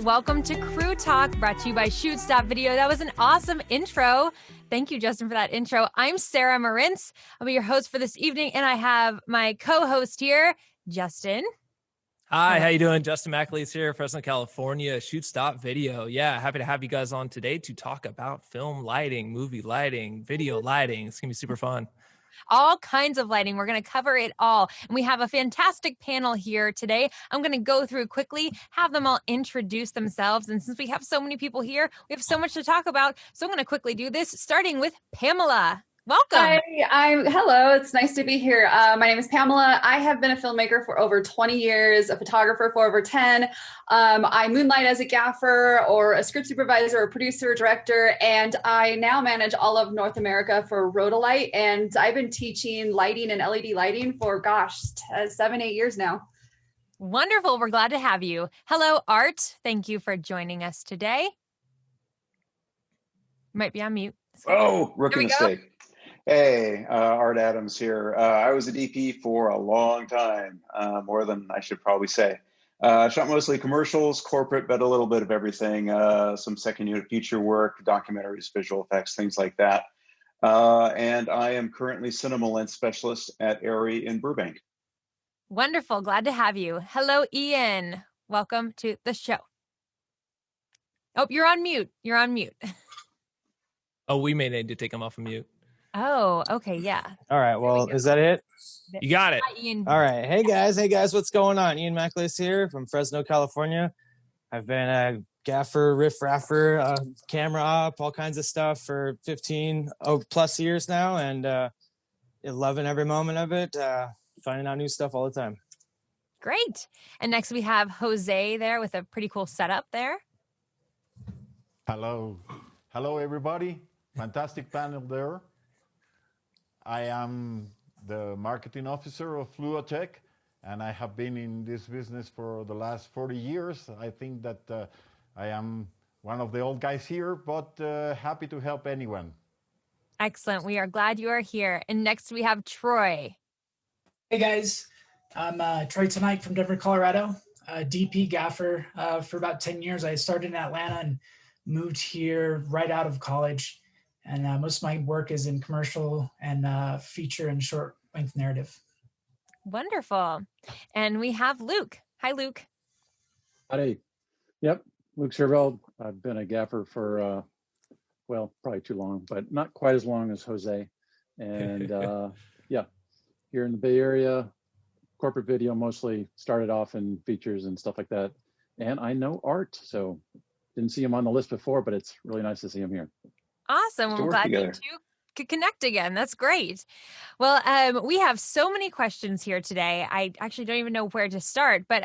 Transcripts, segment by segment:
Welcome to Crew Talk, brought to you by Shoots.video. That was an awesome intro. Thank you, Justin, for that intro. I'm Sarah Marintz. I'll be your host for this evening, and I have my co-host here, Justin. Hi, how you doing? Justin McAleese here, Fresno, California, Shoots.video. Yeah, happy to have you guys on today to talk about film lighting, movie lighting, video lighting. It's going to be super fun. All kinds of lighting. We're going to cover it all. And we have a fantastic panel here today. I'm going to go through quickly, have them all introduce themselves. And since we have so many people here, we have so much to talk about. So I'm going to quickly do this, starting with Pamela. Welcome. Hi, hello. It's nice to be here. My name is Pamela. I have been a filmmaker for over 20 years, a photographer for over 10. I moonlight as a gaffer or a script supervisor or producer, director, and I now manage all of North America for Rhodolite. And I've been teaching lighting and LED lighting for, 7-8 years now. Wonderful. We're glad to have you. Hello, Art. Thank you for joining us today. You might be on mute. Oh, rookie mistake. Hey, Art Adams here. I was a DP for a long time, more than I should probably say. Shot mostly commercials, corporate, but a little bit of everything. Some second unit feature work, documentaries, visual effects, things like that. And I am currently cinema lens specialist at ARRI in Burbank. Wonderful. Glad to have you. Hello, Ian. Welcome to the show. Oh, you're on mute. You're on mute. Oh, we may need to take him off of mute. Oh, okay. Yeah. All right. Well, is that it? You got it. Hi, Ian. All right. Hey guys. What's going on? Ian McAleese here from Fresno, California. I've been a gaffer, raffer, camera op, all kinds of stuff for 15 plus years now, and loving every moment of it. Finding out new stuff all the time. Great. And next we have Jose there with a pretty cool setup there. Hello, everybody. Fantastic panel there. I am the marketing officer of Fluotech, and I have been in this business for the last 40 years. I think that I am one of the old guys here, but happy to help anyone. Excellent. We are glad you are here. And next we have Troy. Hey guys, I'm Troy Tonight from Denver, Colorado. DP gaffer for about 10 years. I started in Atlanta and moved here right out of college. And most of my work is in commercial and feature and short length narrative. Wonderful. And we have Luke. Hi, Luke. Howdy. Yep, Luke Serveld. I've been a gaffer for, probably too long, but not quite as long as Jose. And yeah, here in the Bay Area, corporate video mostly, started off in features and stuff like that. And I know Art, so didn't see him on the list before, but it's really nice to see him here. Awesome. I'm glad you two could connect again. That's great. Well, we have so many questions here today. I actually don't even know where to start, but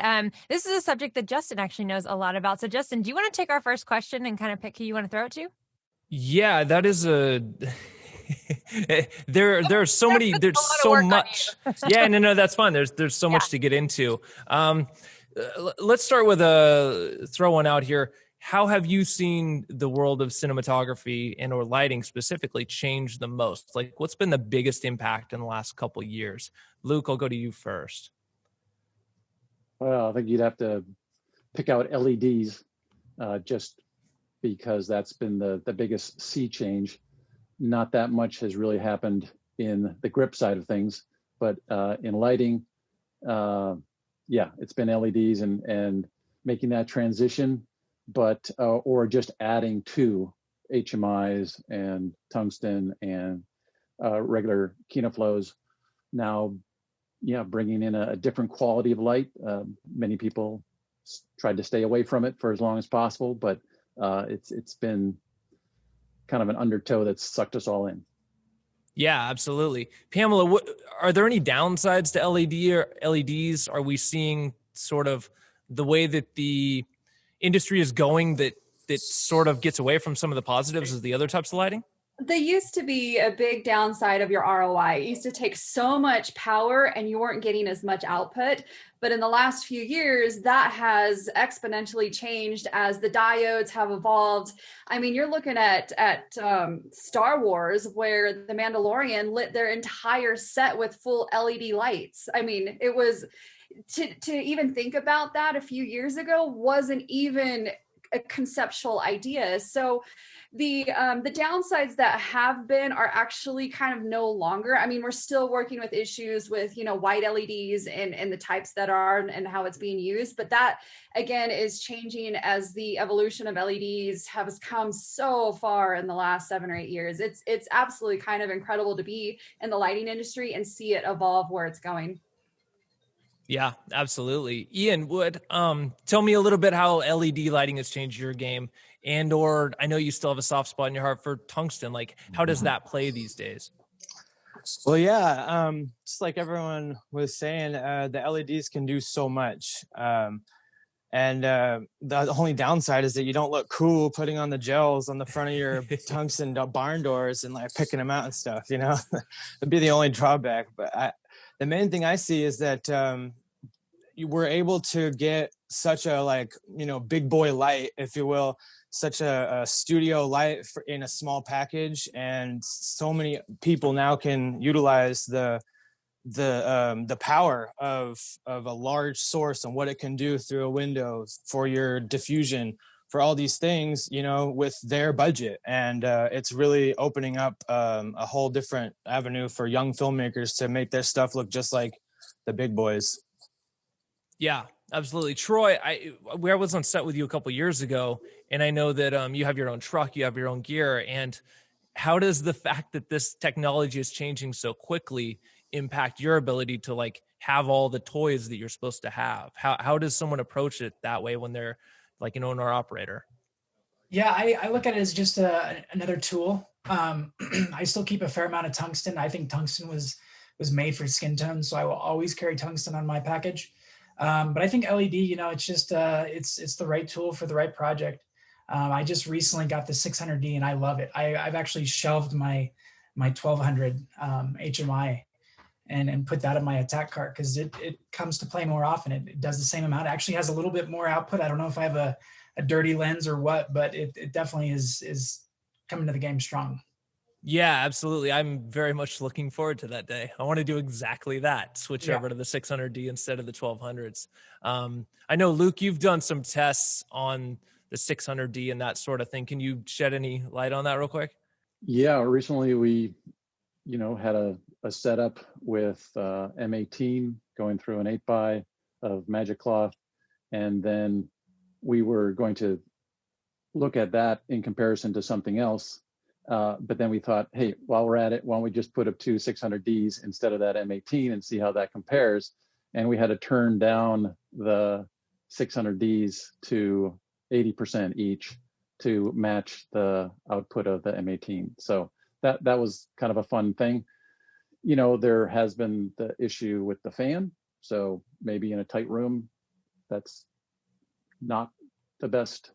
this is a subject that Justin actually knows a lot about. So Justin, do you want to take our first question and kind of pick who you want to throw it to? Yeah, that is a... there's so many, there's so much. Yeah, no, that's fine. There's so much to get into. Let's start with throw one out here. How have you seen the world of cinematography and or lighting specifically change the most? Like, what's been the biggest impact in the last couple of years? Luke, I'll go to you first. Well, I think you'd have to pick out LEDs just because that's been the biggest sea change. Not that much has really happened in the grip side of things, but in lighting, it's been LEDs and making that transition, but or just adding to HMIs and tungsten and regular Kinoflows. Now, bringing in a different quality of light. Many people tried to stay away from it for as long as possible, but it's been kind of an undertow that's sucked us all in. Yeah, absolutely. Pamela, are there any downsides to LED or LEDs? Are we seeing sort of the way that the industry is going that sort of gets away from some of the positives as the other types of lighting? They used to be a big downside of your ROI. It used to take so much power and you weren't getting as much output. But in the last few years, that has exponentially changed as the diodes have evolved. I mean, you're looking at Star Wars, where the Mandalorian lit their entire set with full LED lights. I mean, it was to even think about that a few years ago wasn't even conceptual ideas. So the downsides that have been are actually kind of no longer. I mean, we're still working with issues with, white LEDs and the types that are and how it's being used. But that, again, is changing as the evolution of LEDs has come so far in the last 7 or 8 years. It's absolutely kind of incredible to be in the lighting industry and see it evolve where it's going. Yeah, absolutely. Ian, tell me a little bit how LED lighting has changed your game, or I know you still have a soft spot in your heart for tungsten. Like, how does that play these days? Well, yeah, just like everyone was saying, the LEDs can do so much. And the only downside is that you don't look cool putting on the gels on the front of your tungsten barn doors and like picking them out and stuff, That'd be the only drawback. But the main thing I see is that you were able to get such a big boy light, if you will, such a studio light in a small package, and so many people now can utilize the power of a large source and what it can do through a window for your diffusion, for all these things, with their budget. And it's really opening up a whole different avenue for young filmmakers to make their stuff look just like the big boys. Yeah, absolutely. Troy, I was on set with you a couple years ago, and I know that you have your own truck, you have your own gear. And how does the fact that this technology is changing so quickly impact your ability to have all the toys that you're supposed to have? How does someone approach it that way when they're like an owner operator? Yeah, I look at it as just another tool. I still keep a fair amount of tungsten. I think tungsten was made for skin tone, so I will always carry tungsten on my package. But I think LED, it's just it's the right tool for the right project. I just recently got the 600D and I love it. I've actually shelved my 1200 HMI and put that in my attack cart because it comes to play more often. It does the same amount. It actually has a little bit more output. I don't know if I have a dirty lens or what, but it definitely is coming to the game strong. Yeah, absolutely. I'm very much looking forward to that day. I want to do exactly that. Switch over to the 600D instead of the 1200s. I know, Luke, you've done some tests on the 600D and that sort of thing. Can you shed any light on that real quick? Yeah, recently we, had a setup with M18 going through an 8x of magic cloth. And then we were going to look at that in comparison to something else. But then we thought, hey, while we're at it, why don't we just put up 2 600Ds instead of that M18 and see how that compares? And we had to turn down the 600Ds to 80% each to match the output of the M18. So that was kind of a fun thing. There has been the issue with the fan. So maybe in a tight room, that's not the best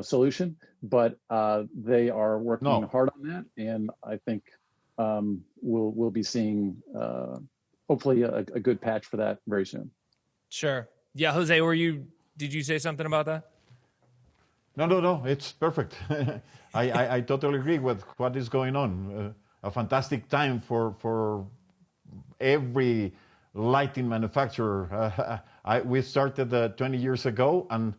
solution, but they are working hard on that, and I think we'll be seeing hopefully a good patch for that very soon. Sure. Yeah, Jose, did you say something about that? No, it's perfect. I totally agree with what is going on. A fantastic time for every lighting manufacturer. We started 20 years ago, and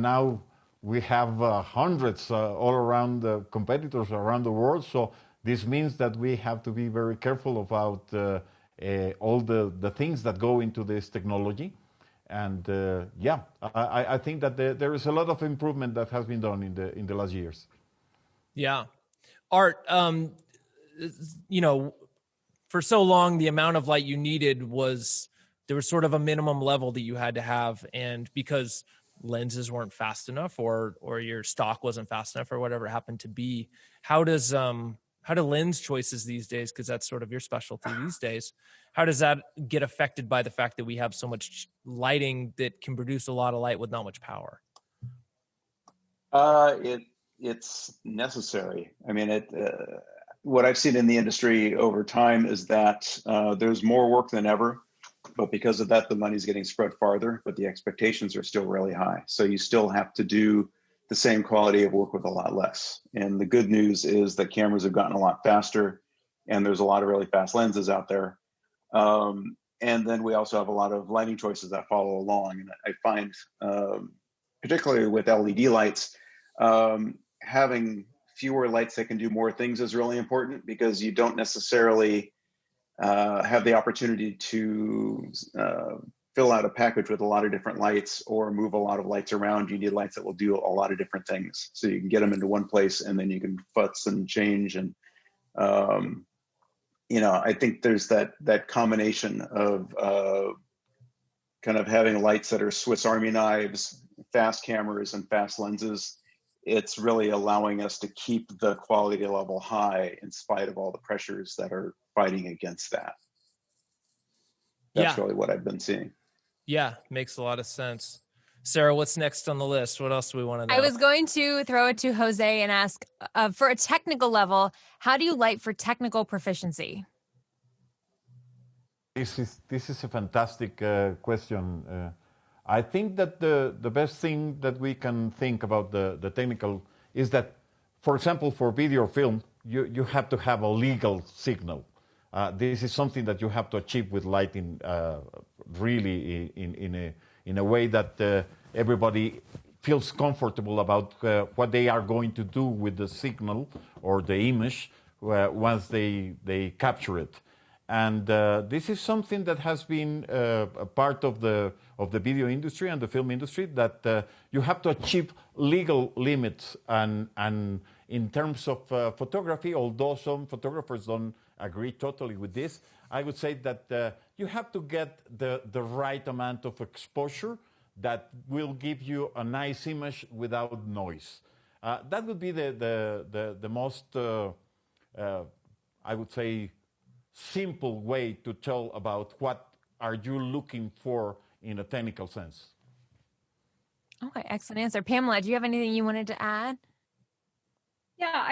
now we have hundreds all around the competitors around the world. So this means that we have to be very careful about all the things that go into this technology. And I think that there is a lot of improvement that has been done in the last years. Yeah. Art, for so long, the amount of light you needed there was sort of a minimum level that you had to have. And because lenses weren't fast enough or your stock wasn't fast enough or whatever it happened to be, how do lens choices these days, because that's sort of your specialty these days, how does that get affected by the fact that we have so much lighting that can produce a lot of light with not much power? It's necessary. I mean, what I've seen in the industry over time is that there's more work than ever, but because of that, the money's getting spread farther, but the expectations are still really high. So you still have to do the same quality of work with a lot less. And the good news is that cameras have gotten a lot faster, and there's a lot of really fast lenses out there. And then we also have a lot of lighting choices that follow along. And I find particularly with LED lights, having fewer lights that can do more things is really important, because you don't necessarily have the opportunity to fill out a package with a lot of different lights or move a lot of lights around. You need lights that will do a lot of different things, so you can get them into one place and then you can futz and change. And I think there's that combination of kind of having lights that are Swiss Army knives, fast cameras, and fast lenses. It's really allowing us to keep the quality level high in spite of all the pressures that are fighting against that. That's really what I've been seeing. Yeah, makes a lot of sense. Sarah, what's next on the list? What else do we want to know? I was going to throw it to Jose and ask, for a technical level, how do you light for technical proficiency? This is a fantastic question. I think that the best thing that we can think about the technical is that, for example, for video or film, you have to have a legal signal. This is something that you have to achieve with lighting, really in a way that everybody feels comfortable about what they are going to do with the signal or the image once they capture it. And this is something that has been a part of the video industry and the film industry, that you have to achieve legal limits. And in terms of photography, although some photographers don't agree totally with this, I would say that you have to get the right amount of exposure that will give you a nice image without noise. That would be the most, I would say, simple way to tell about what are you looking for in a technical sense. Okay, excellent answer. Pamela, do you have anything you wanted to add? Yeah,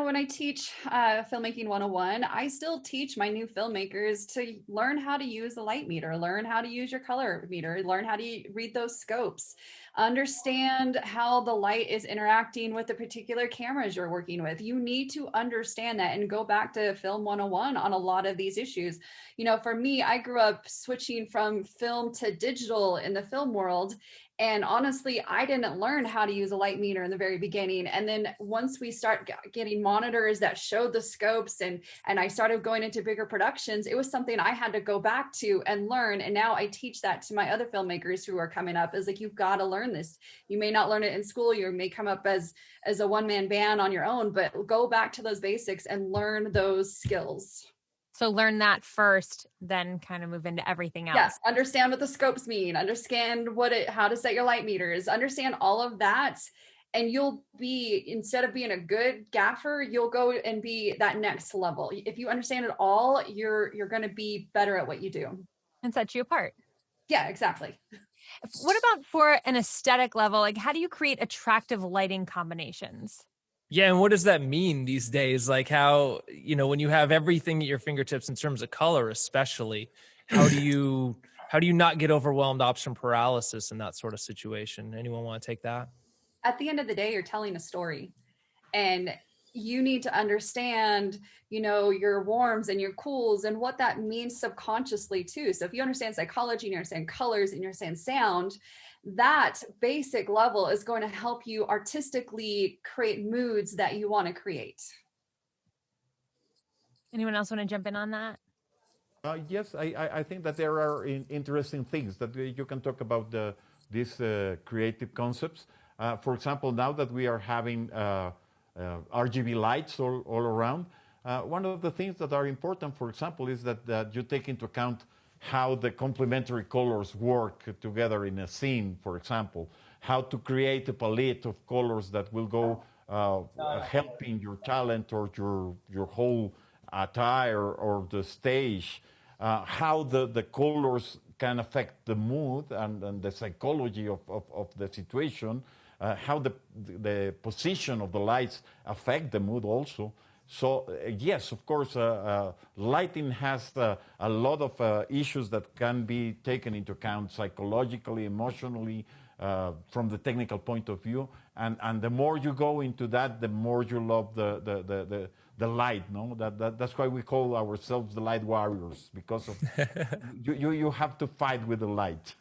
when I teach Filmmaking 101, I still teach my new filmmakers to learn how to use a light meter, learn how to use your color meter, learn how to read those scopes, understand how the light is interacting with the particular cameras you're working with. You need to understand that and go back to Film 101 on a lot of these issues. For me, I grew up switching from film to digital in the film world. And honestly, I didn't learn how to use a light meter in the very beginning. And then once we start getting monitors that showed the scopes and I started going into bigger productions, it was something I had to go back to and learn. And now I teach that to my other filmmakers who are coming up, is like, you've got to learn this. You may not learn it in school. You may come up as a one-man band on your own, but go back to those basics and learn those skills. So learn that first, then kind of move into everything else. Yes, understand what the scopes mean, understand how to set your light meters, understand all of that. And you'll be, instead of being a good gaffer, you'll go and be that next level. If you understand it all, you're going to be better at what you do. And set you apart. Yeah, exactly. What about for an aesthetic level? Like, how do you create attractive lighting combinations? Yeah, and what does that mean these days? Like how, when you have everything at your fingertips in terms of color, especially, how do you not get overwhelmed, option paralysis in that sort of situation? Anyone want to take that? At the end of the day, you're telling a story, and you need to understand, your warms and your cools and what that means subconsciously too. So if you understand psychology and you understand colors and you understand sound, that basic level is going to help you artistically create moods that you want to create. Anyone else want to jump in on that? Yes, I think that there are interesting things that you can talk about these creative concepts. For example, now that we are having RGB lights all around, one of the things that are important, for example, is that you take into account how the complementary colors work together in a scene, for example, how to create a palette of colors that will go helping your talent or your whole attire or the stage, how the colors can affect the mood and the psychology of the situation, how the position of the lights affect the mood also. So yes, of course, lighting has a lot of issues that can be taken into account psychologically, emotionally, from the technical point of view. And the more you go into that, the more you love the light. No, that's why we call ourselves the light warriors, because of you have to fight with the light.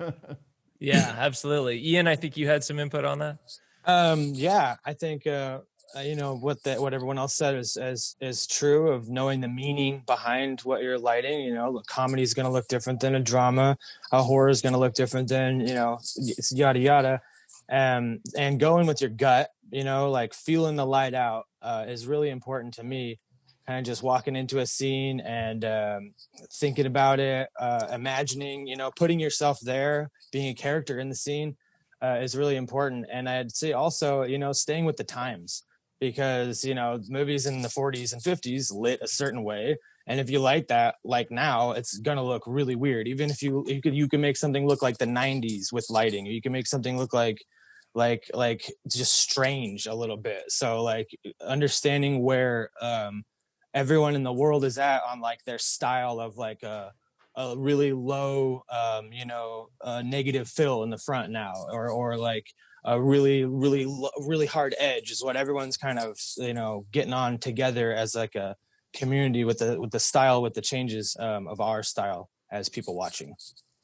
Yeah, absolutely. Ian, I think you had some input on that. Yeah, I think what everyone else said is true, of knowing the meaning behind what you're lighting. Comedy is going to look different than a drama. A horror is going to look different than yada yada. And going with your gut, like feeling the light out is really important to me. Kind of just walking into a scene and thinking about it, imagining, putting yourself there, being a character in the scene. Is really important. And I'd say also, staying with the times, because, movies in the 40s and 50s lit a certain way. And if you light that like now, it's going to look really weird. Even if you can make something look like the 90s with lighting, or you can make something look like just strange a little bit. So like understanding where everyone in the world is at on like their style of like a really low, negative fill in the front now, or like a really hard edge is what everyone's kind of, getting on together as like a community with the style, with the changes of our style as people watching.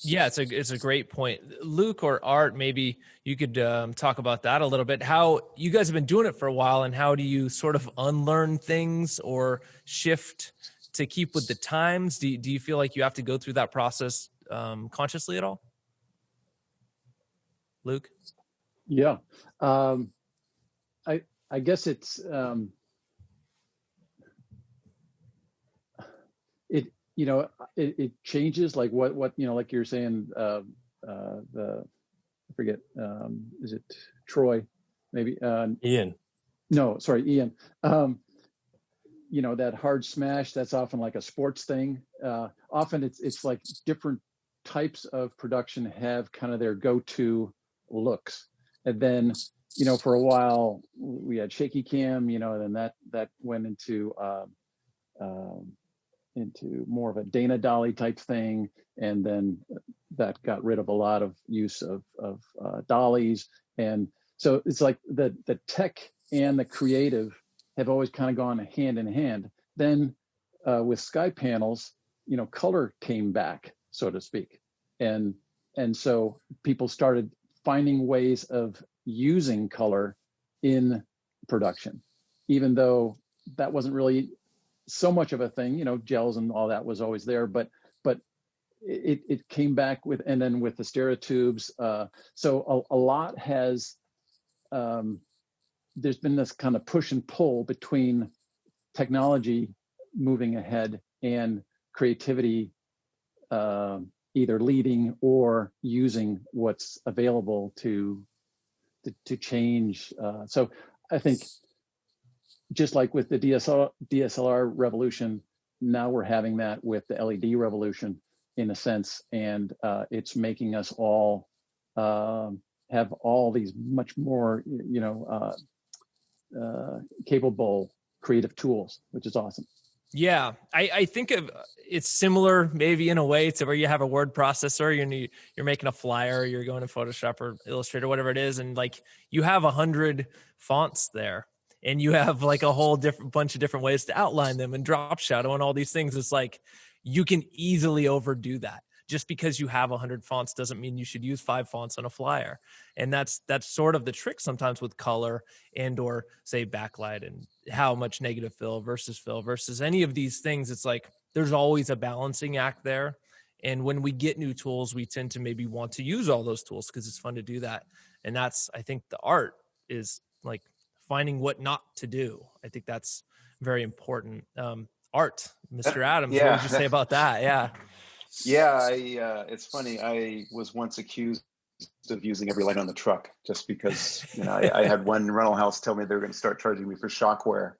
Yeah, it's a great point. Luke or Art, maybe you could talk about that a little bit. How you guys have been doing it for a while, and how do you sort of unlearn things or shift to keep with the times? Do you feel like you have to go through that process consciously at all? Luke? Yeah. I guess it's, it changes, like what, like you're saying, I forget, is it Troy? Maybe. Ian. No, sorry, Ian. That hard smash, that's often like a sports thing. Often it's like different types of production have kind of their go-to looks. And then, for a while we had shaky cam, and then that went into more of a Dana Dolly type thing. And then that got rid of a lot of use of dollies. And so it's like the tech and the creative have always kind of gone hand in hand. Then with sky panels, color came back, so to speak. And so people started finding ways of using color in production, even though that wasn't really so much of a thing. Gels and all that was always there, but it came back with, and then with the stereotubes. So a lot has, there's been this kind of push and pull between technology moving ahead and creativity either leading or using what's available to change. So I think just like with the DSLR revolution, now we're having that with the LED revolution in a sense, and it's making us all have all these much more, capable creative tools, which is awesome. Yeah, I think of it's similar maybe in a way to where you have a word processor, you're making a flyer, you're going to Photoshop or Illustrator, whatever it is, and like you have 100 fonts there, and you have like a whole bunch of different ways to outline them and drop shadow and all these things. It's like you can easily overdo that. Just because you have 100 fonts doesn't mean you should use 5 fonts on a flyer. And that's sort of the trick sometimes with color and or say backlight and how much negative fill versus any of these things. It's like there's always a balancing act there. And when we get new tools, we tend to maybe want to use all those tools because it's fun to do that. And that's, I think the art is like finding what not to do. I think that's very important. Art, Mr. Adams, Yeah. what would you say about that? Yeah. Yeah, it's funny. I was once accused of using every light on the truck just because, I had one rental house tell me they were going to start charging me for shockware.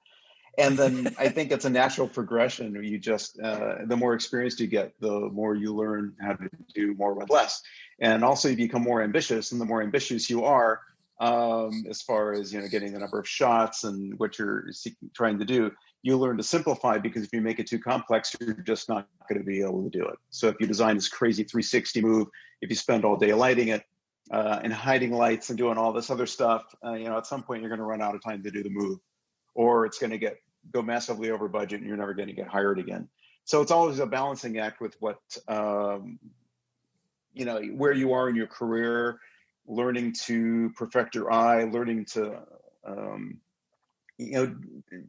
And then I think it's a natural progression. You just, the more experienced you get, the more you learn how to do more with less. And also you become more ambitious, and the more ambitious you are, as far as, getting the number of shots and what you're trying to do, you learn to simplify, because if you make it too complex, you're just not going to be able to do it. So if you design this crazy 360 move, if you spend all day lighting it and hiding lights and doing all this other stuff, at some point you're going to run out of time to do the move, or it's going to go massively over budget and you're never going to get hired again. So it's always a balancing act with what where you are in your career, learning to perfect your eye, learning to,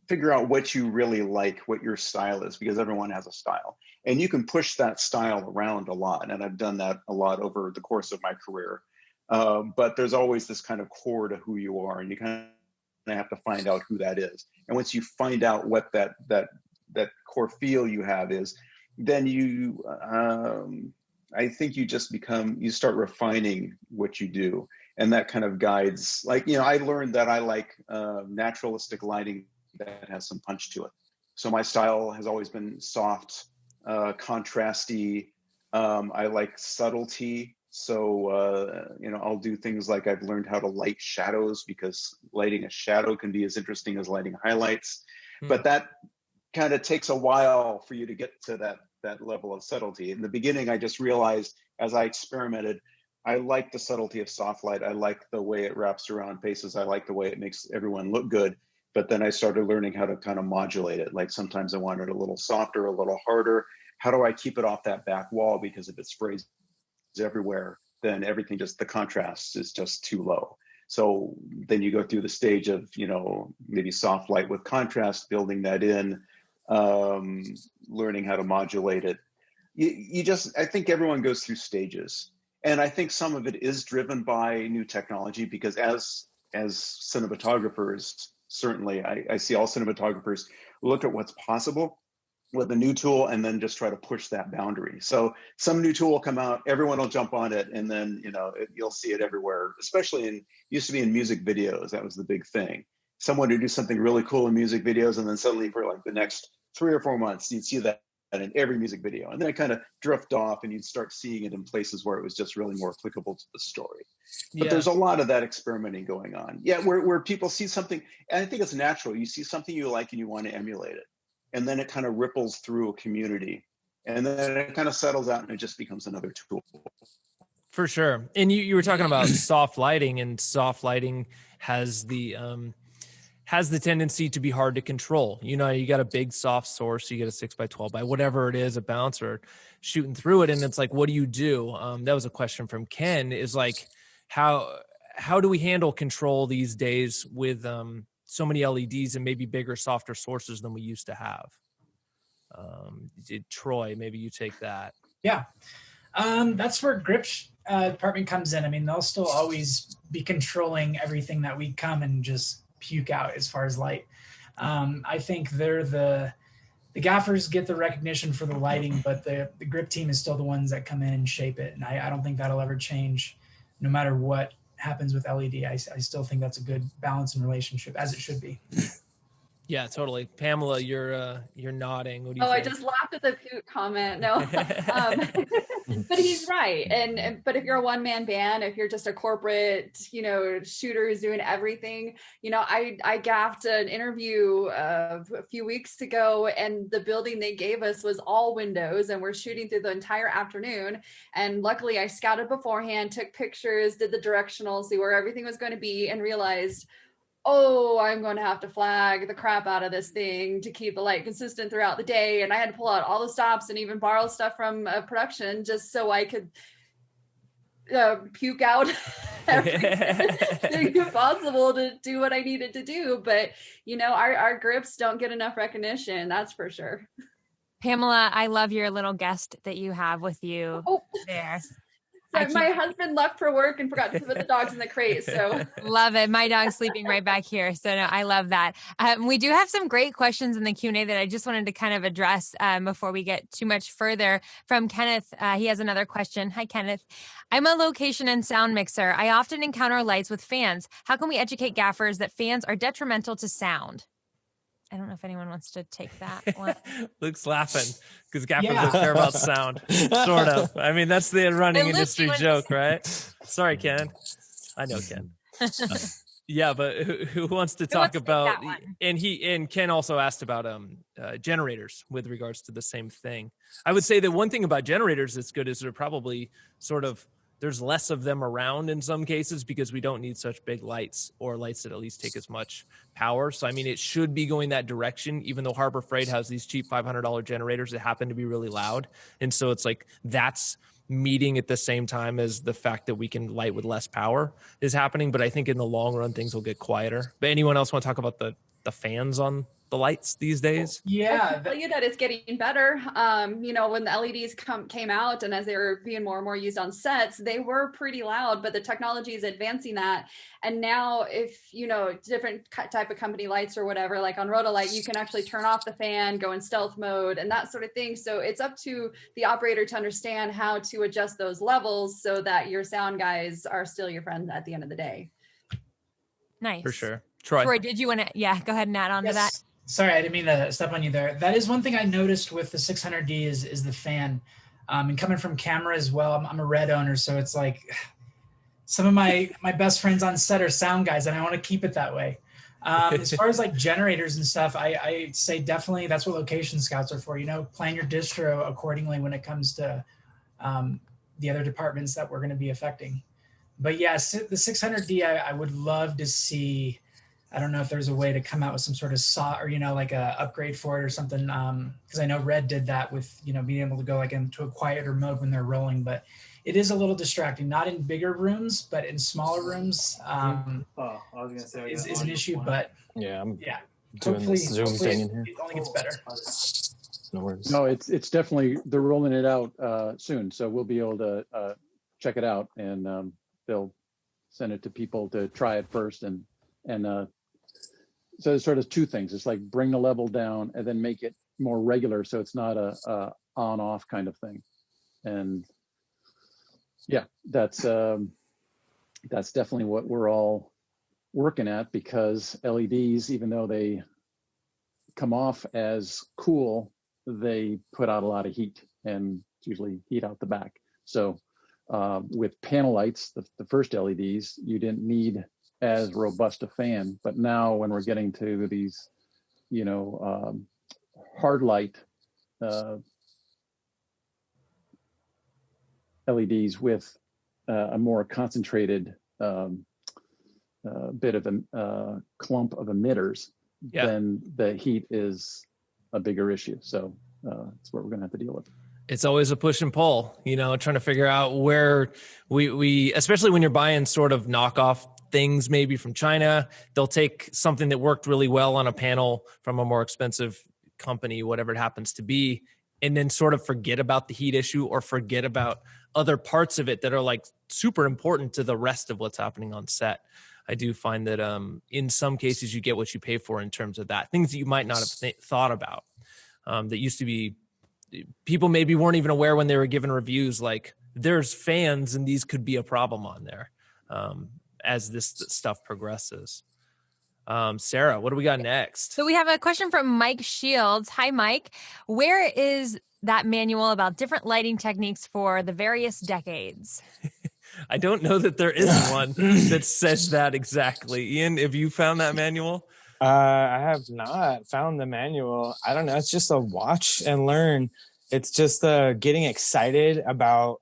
figure out what you really like, what your style is, because everyone has a style. And you can push that style around a lot. And I've done that a lot over the course of my career. But there's always this kind of core to who you are, and you kind of have to find out who that is. And once you find out what that core feel you have is, then I think you start refining what you do. And that kind of guides, I learned that I like naturalistic lighting that has some punch to it. So my style has always been soft, contrasty. I like subtlety. So, I'll do things like I've learned how to light shadows, because lighting a shadow can be as interesting as lighting highlights. But that kind of takes a while for you to get to that level of subtlety. In the beginning, I just realized as I experimented, I like the subtlety of soft light. I like the way it wraps around faces. I like the way it makes everyone look good. But then I started learning how to kind of modulate it. Like sometimes I want it a little softer, a little harder. How do I keep it off that back wall? Because if it sprays everywhere, then everything the contrast is just too low. So then you go through the stage of, maybe soft light with contrast, building that in, learning how to modulate it. I think everyone goes through stages. And I think some of it is driven by new technology, because as cinematographers, certainly I see all cinematographers look at what's possible with a new tool and then just try to push that boundary. So some new tool will come out, everyone will jump on it, and then you'll see it everywhere. Especially used to be in music videos, that was the big thing. Someone would do something really cool in music videos, and then suddenly for like the next 3 or 4 months, you'd see that in every music video, and then it kind of drift off, and you'd start seeing it in places where it was just really more applicable to the story. But there's a lot of that experimenting going on. Yeah, where people see something, and I think it's natural. You see something you like and you want to emulate it, and then it kind of ripples through a community, and then it kind of settles out, and it just becomes another tool. For sure. And you were talking about soft lighting, and soft lighting has the tendency to be hard to control. You got a big soft source, you get a 6x12 by whatever it is, a bouncer shooting through it. And it's like, what do you do? That was a question from Ken, is like, how do we handle control these days with so many LEDs and maybe bigger, softer sources than we used to have? Troy, maybe you take that. Yeah. That's where grip department comes in. I mean, they'll still always be controlling everything that we come and just puke out as far as light. I think they're the gaffers get the recognition for the lighting, but the grip team is still the ones that come in and shape it. And I don't think that'll ever change no matter what happens with LED. I still think that's a good balance and relationship, as it should be. Yeah, totally. Pamela, you're nodding. What do you think? I just laughed at the puke comment. No, but he's right. But if you're a one-man band, if you're just a corporate, shooter who's doing everything, I gaffed an interview a few weeks ago, and the building they gave us was all windows, and we're shooting through the entire afternoon. And luckily, I scouted beforehand, took pictures, did the directional, see where everything was going to be, and realized, I'm going to have to flag the crap out of this thing to keep the light consistent throughout the day. And I had to pull out all the stops and even borrow stuff from production just so I could puke out everything possible to do what I needed to do. But, our grips don't get enough recognition. That's for sure. Pamela, I love your little guest that you have with you there. My husband left for work and forgot to put the dogs in the crate. So love it. My dog's sleeping right back here. So no, I love that. We do have some great questions in the Q&A that I just wanted to kind of address before we get too much further. From Kenneth, he has another question. Hi, Kenneth. I'm a location and sound mixer. I often encounter lights with fans. How can we educate gaffers that fans are detrimental to sound? I don't know if anyone wants to take that one. Luke's laughing because gaffers don't care about sound. Sort of. I mean, that's the running industry joke, right? Sorry, Ken. I know Ken. Yeah, but who wants to talk about? And Ken also asked about generators with regards to the same thing. I would say that one thing about generators that's good is they're probably there's less of them around in some cases because we don't need such big lights, or lights that at least take as much power. So, I mean, it should be going that direction, even though Harbor Freight has these cheap $500 generators that happen to be really loud. And so it's like, that's meeting at the same time as the fact that we can light with less power is happening. But I think in the long run, things will get quieter. But anyone else want to talk about the fans on the lights these days? Yeah, I can tell you that it's getting better. When the LEDs came out and as they were being more and more used on sets, they were pretty loud, but the technology is advancing that. And now if, different type of company lights or whatever, like on Rotolight, you can actually turn off the fan, go in stealth mode and that sort of thing. So it's up to the operator to understand how to adjust those levels so that your sound guys are still your friends at the end of the day. Nice. For sure. Troy, did you want to, go ahead and add on to that? Sorry, I didn't mean to step on you there. That is one thing I noticed with the 600D is the fan. And coming from camera as well, I'm a Red owner, so it's like some of my best friends on set are sound guys, and I want to keep it that way. As far as like generators and stuff, I say definitely that's what location scouts are for. Plan your distro accordingly when it comes to the other departments that we're going to be affecting. But yes, the 600D, I would love to see. I don't know if there's a way to come out with some sort of like a upgrade for it or something. Because I know Red did that with, being able to go like into a quieter mode when they're rolling, but it is a little distracting, not in bigger rooms, but in smaller rooms. I was going to say is an issue, but I'm doing hopefully, this Zoom thing in here. it only gets better. No worries. No, it's definitely, they're rolling it out soon. So we'll be able to check it out, and they'll send it to people to try it first. And so it's sort of two things. It's like bring the level down and then make it more regular, so it's not a on-off kind of thing. And yeah, that's definitely what we're all working at, because LEDs, even though they come off as cool, they put out a lot of heat, and usually heat out the back. So with panel lights, the first LEDs, you didn't need as robust a fan, but now when we're getting to these, hard light LEDs with a more concentrated bit of a clump of emitters, then the heat is a bigger issue. So that's what we're going to have to deal with. It's always a push and pull, trying to figure out where we especially when you're buying sort of knockoff things, maybe from China, they'll take something that worked really well on a panel from a more expensive company, whatever it happens to be, and then sort of forget about the heat issue or forget about other parts of it that are like super important to the rest of what's happening on set. I do find that in some cases you get what you pay for in terms of that. Things that you might not have thought about that used to be, people maybe weren't even aware when they were given reviews, like there's fans and these could be a problem on there as this stuff progresses. Sarah, what do we got next? So we have a question from Mike Shields. Hi, Mike. Where is that manual about different lighting techniques for the various decades? I don't know that there is one that says that exactly. Ian, have you found that manual? I have not found the manual. I don't know. It's just a watch and learn. It's just getting excited about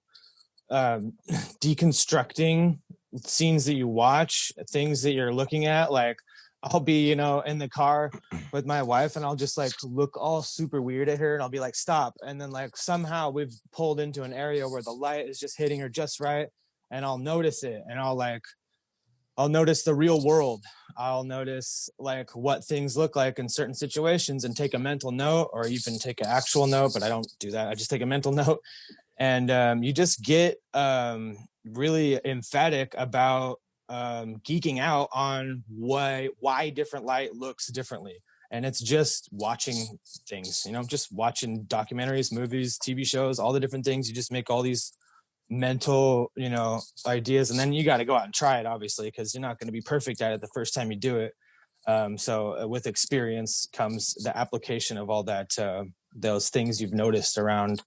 deconstructing scenes that you watch, things that you're looking at. Like I'll be, in the car with my wife and I'll just like look all super weird at her and I'll be like, stop. And then like somehow we've pulled into an area where the light is just hitting her just right. And I'll notice it, and I'll notice the real world. I'll notice like what things look like in certain situations and take a mental note, or even take an actual note, but I don't do that. I just take a mental note. And you just get really emphatic about geeking out on why different light looks differently. And it's just watching things, just watching documentaries, movies, TV shows, all the different things. You just make all these mental, ideas, and then you got to go out and try it, obviously, because you're not going to be perfect at it the first time you do it. So with experience comes the application of all that, those things you've noticed around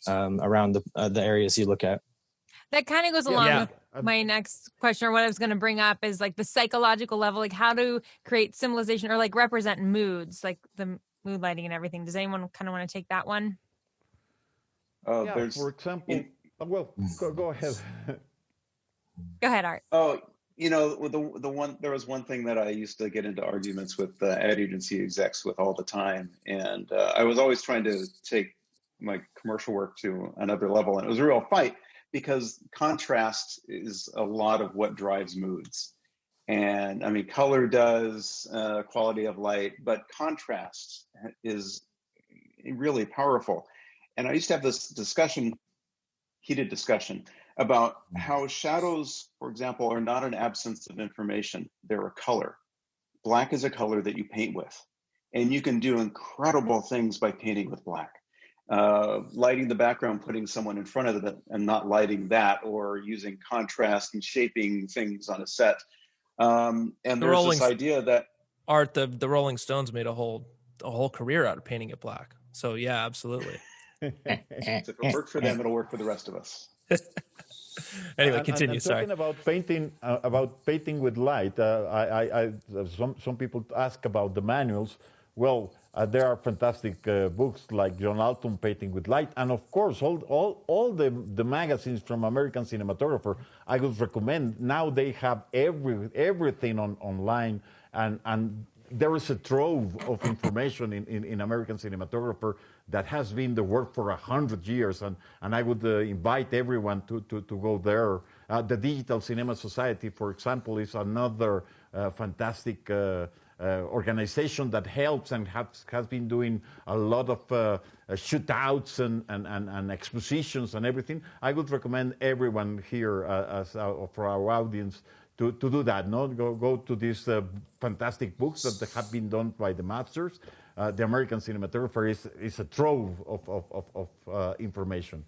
the areas you look at. That kind of goes along with my next question, or what I was going to bring up is like the psychological level, like how to create symbolization or like represent moods, like the mood lighting and everything. Does anyone kind of want to take that one? For example, well, go ahead. Go ahead, Art. Oh, there was one thing that I used to get into arguments with ad agency execs with all the time, and I was always trying to take my commercial work to another level. And it was a real fight because contrast is a lot of what drives moods. And I mean, color does, quality of light, but contrast is really powerful. And I used to have this heated discussion about how shadows, for example, are not an absence of information. They're a color. Black is a color that you paint with. And you can do incredible things by painting with black. Lighting the background, putting someone in front of it and not lighting that, or using contrast and shaping things on a set. And there's this idea that the Rolling Stones made a whole career out of painting it black. So yeah, absolutely. If it worked for them, it'll work for the rest of us. Anyway, continue. And sorry. Talking about painting with light. Some people ask about the manuals. Well, there are fantastic books like John Alton, Painting with Light, and of course all the magazines from American Cinematographer. I would recommend. Now they have everything online, and there is a trove of information in American Cinematographer that has been the work for 100 years, and I would invite everyone to go there. The Digital Cinema Society, for example, is another fantastic organization that helps and has been doing a lot of shootouts and expositions and everything. I would recommend everyone here for our audience to do that. No, go to these fantastic books that have been done by the masters. The American Cinematographer is a trove of information.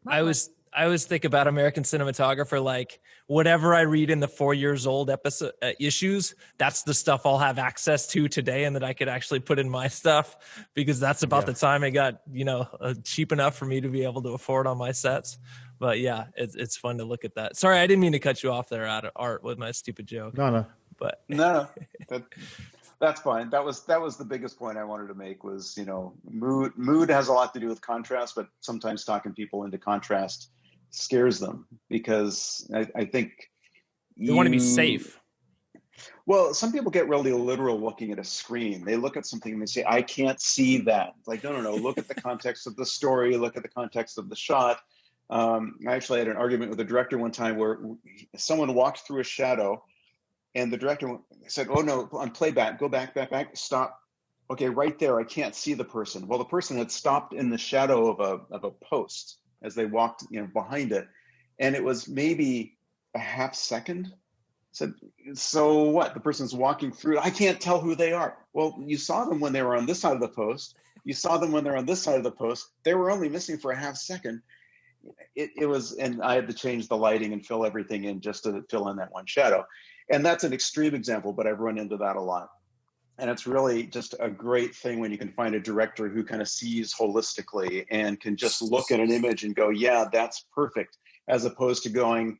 I always think about American Cinematographer like whatever I read in the 4 years old episode issues, that's the stuff I'll have access to today, and that I could actually put in my stuff, because that's about the time it got cheap enough for me to be able to afford on my sets. But yeah, it's fun to look at that. Sorry, I didn't mean to cut you off there, Art, with my stupid joke. No. But no, that's fine. That was the biggest point I wanted to make was, mood has a lot to do with contrast, but sometimes talking people into contrast scares them, because I think they want to be safe. Well, some people get really literal looking at a screen. They look at something and they say, I can't see that. Like, no. Look at the context of the story. Look at the context of the shot. I actually had an argument with a director one time where someone walked through a shadow, and the director said, oh no, on playback, go back, stop. Okay, right there, I can't see the person. Well, the person had stopped in the shadow of a post as they walked behind it. And it was maybe a half second. Said, so what? The person's walking through. I can't tell who they are. Well, you saw them when they were on this side of the post. You saw them when they're on this side of the post. They were only missing for a half second. It was, and I had to change the lighting and fill everything in just to fill in that one shadow. And that's an extreme example, but I've run into that a lot. And it's really just a great thing when you can find a director who kind of sees holistically and can just look at an image and go, yeah, that's perfect, as opposed to going,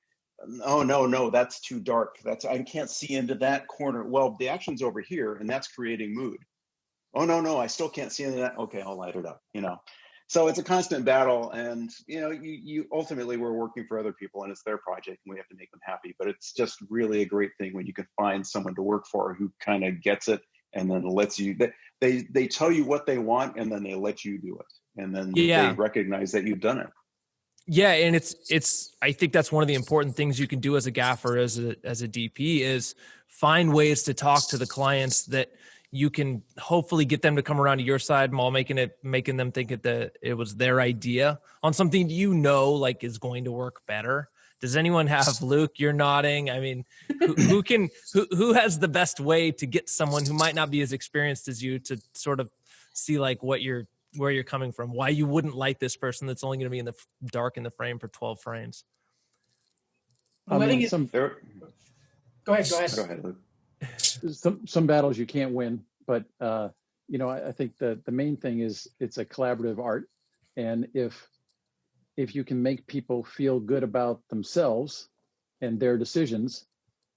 oh, no, that's too dark. I can't see into that corner. Well, the action's over here, and that's creating mood. Oh, no, I still can't see into that. Okay, I'll light it up, So it's a constant battle, and you ultimately, we're working for other people, and it's their project, and we have to make them happy. But it's just really a great thing when you can find someone to work for who kind of gets it, and then lets you. They tell you what they want, and then they let you do it, and then they recognize that you've done it. Yeah, and it's. I think that's one of the important things you can do as a gaffer, as a DP, is find ways to talk to the clients that you can hopefully get them to come around to your side while making them think that it was their idea on something like is going to work better. Does anyone have, Luke? You're nodding. I mean, who has the best way to get someone who might not be as experienced as you to sort of see like where you're coming from, why you wouldn't like this person that's only going to be in the dark in the frame for 12 frames? Go ahead, Luke. Some battles you can't win, but I think the main thing is it's a collaborative art, and if you can make people feel good about themselves and their decisions,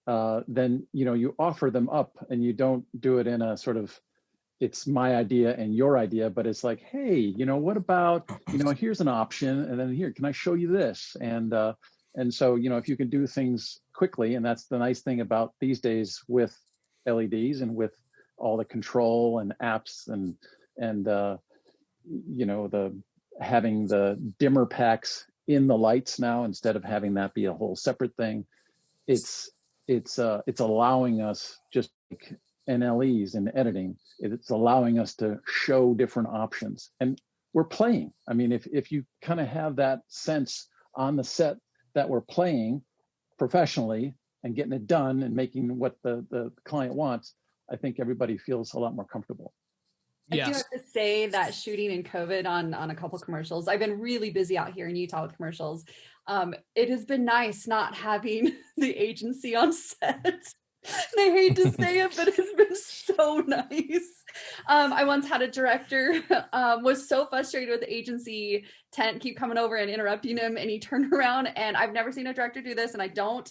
then you offer them up, and you don't do it in a sort of it's my idea and your idea, but it's like, hey, what about here's an option, and then here, can I show you this? And so, if you can do things quickly, and that's the nice thing about these days with LEDs and with all the control and apps and having the dimmer packs in the lights now, instead of having that be a whole separate thing. It's allowing us, just like NLEs in editing, it's allowing us to show different options, and we're playing. I mean, if you kind of have that sense on the set that we're playing professionally and getting it done and making what the client wants, I think everybody feels a lot more comfortable. I do have to say that shooting in COVID on a couple commercials, I've been really busy out here in Utah with commercials. It has been nice not having the agency on set. I hate to say it, but it's been so nice. I once had a director was so frustrated with the agency tent keep coming over and interrupting him, and he turned around, and I've never seen a director do this, and I don't